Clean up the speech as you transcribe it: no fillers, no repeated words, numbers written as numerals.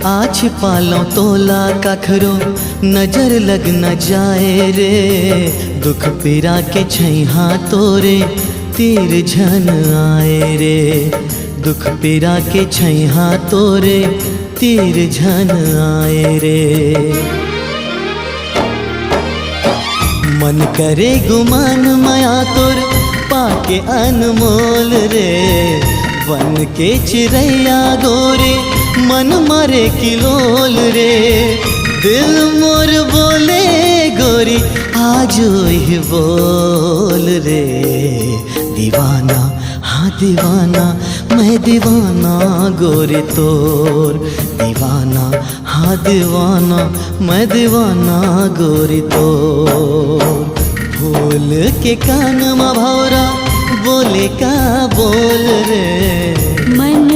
आज पालो तोला कखरो नजर लग न जाए रे। दुख पीरा के छैहा तोरे तीर झन आए रे। दुख पीरा के छैहा तोरे तीर झन आए रे। मन करे गुमान माया तोर पाके अनमोल रे। वन के चिड़ैया गोरे मन मारे किलोल रे। दिल मोर बोले गोरी आज ही बोल रे। दीवाना हाँ दीवाना मैं दीवाना गोरी तोर। दीवाना हाँ दीवाना मैं दीवाना गोरी तोर। फूल के कान में भौरा बोले का बोल रे। मन